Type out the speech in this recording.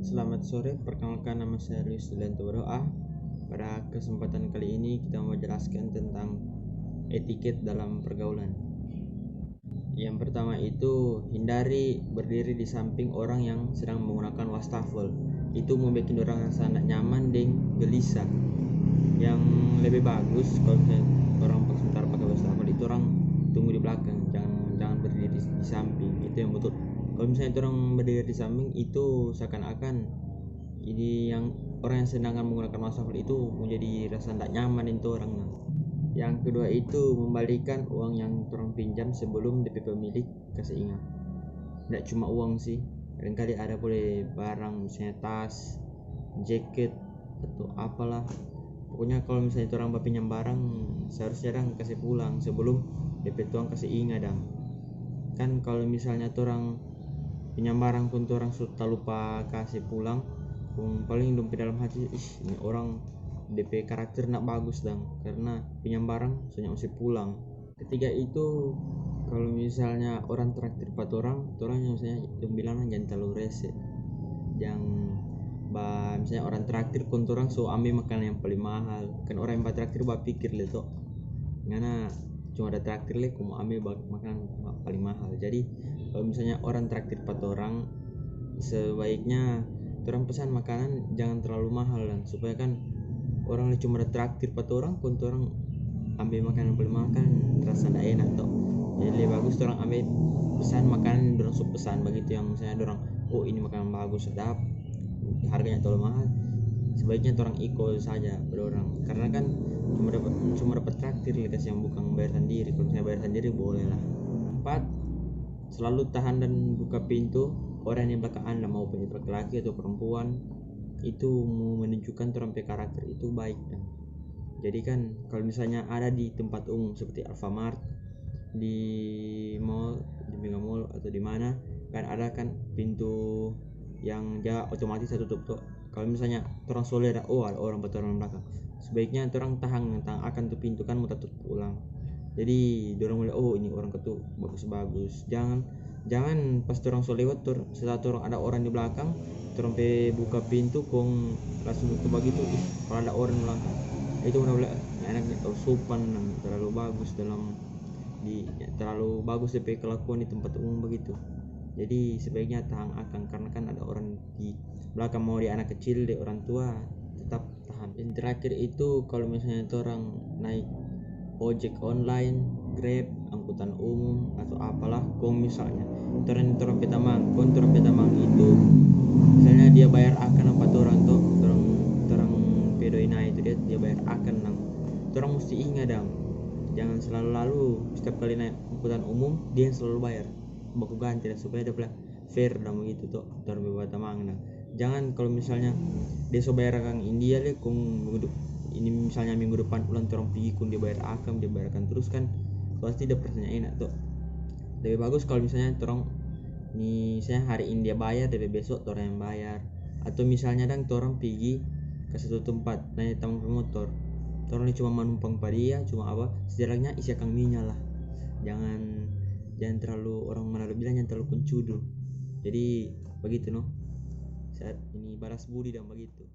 Selamat sore, perkenalkan nama saya Luis Sulianto Berdoa. Pada kesempatan kali ini kita mau menjelaskan tentang etiket dalam pergaulan. Yang pertama itu hindari berdiri di samping orang yang sedang menggunakan wastafel. Itu membuat orang rasa tidak nyaman dan gelisah. Yang lebih bagus kalau misalnya orang sebentar pakai wastafel itu orang tunggu di belakang, jangan berdiri di samping. Itu yang betul. Kalau misalnya itu orang berdiri di samping itu seakan-akan ini yang orang yang sedang menggunakan wastafel itu menjadi rasa tidak nyaman itu orang. Yang kedua itu membalikan uang yang orang pinjam sebelum DP pemilik kasih ingat. Tidak cuma uang sih, kadang-kali ada boleh barang misalnya tas, jaket atau apalah. Pokoknya kalau misalnya itu orang pinjam barang seharusnya orang kasih pulang sebelum DP tuang kasih ingat dong. Kan kalau misalnya orang pinjam barang pun orang sudah lupa kasih pulang, paling dompet dalam hati ini orang DP karakter nak bagus dong, karena pinjam barang soalnya mesti pulang. Ketiga itu kalau misalnya orang traktir 4 orang yang misalnya yang bilang jangan terlalu rese, misalnya orang traktir pun orang so ambil makanan yang paling mahal. Kan orang yang traktir pikir leto ngana cuma ada traktir le mau ambil makanan paling mahal. Jadi kalau misalnya orang traktir 4 orang sebaiknya orang pesan makanan jangan terlalu mahal dan supaya kan orang cuma ada traktir 4 orang pun orang ambil makanan paling mahal kan terasa tidak enak toh. Jadi lebih bagus orang ambil pesan makanan yang orang suka pesan begitu, yang misalnya orang ini makanan bagus sedap harganya terlalu mahal, sebaiknya orang ikut saja pada orang, karena kan cuma dapat traktir lekas yang bukan bayar sendiri. Kalau misalnya bayar sendiri boleh lah. 4. Selalu tahan dan buka pintu orang yang belakang Anda, mau itu laki-laki atau perempuan, itu menunjukkan orang karakter itu baik kan. Jadi kan kalau misalnya ada di tempat umum seperti Alfamart, di mall, di Mega Mall atau di mana kan ada kan pintu yang dia otomatis tutup tuh. Kalau misalnya orang soleh ada orang belakang, sebaiknya orang tahan akan tuh pintu kan mau tutup ulang. Jadi dorong mulai ini orang ketuk bagus-bagus. Jangan pas orang soleh lewat setelah orang ada orang di belakang orang buka pintu kong langsung tutup begitu. Kalau ada orang di belakang itu udah enaknya sopan, terlalu bagus DP kelakuan di tempat umum begitu. Jadi sebaiknya tahan akan, karena kan ada orang di belakang, mau di anak kecil di orang tua, tetap tahan. Yang terakhir itu kalau misalnya itu orang naik ojek online, Grab, angkutan umum atau apalah, misalnya orang petamang itu misalnya dia bayar akan 4 orang tuh orang pedoina itu dia bayar akan orang mesti ingat dong, jangan selalu setiap kali naik angkutan umum dia yang selalu bayar, baku ganti lah supaya dia fair dan begitu tuh orang petamang. Jangan kalau misalnya dia so bayar kang India le ini misalnya minggu depan ulang orang pergi dia bayarkan terus kan pasti dia pertanyaan enak tuh. Lebih bagus kalau misalnya orang ini saya hari ini dia bayar, dari besok orang yang bayar. Atau misalnya orang pergi ke satu tempat naik tamu motor, orang ini cuma menumpang pada dia, cuma setidaknya isi kang minyak lah. Jangan terlalu, orang mana bilang jangan terlalu pencudu. Jadi begitu saat ini balas budi dan begitu.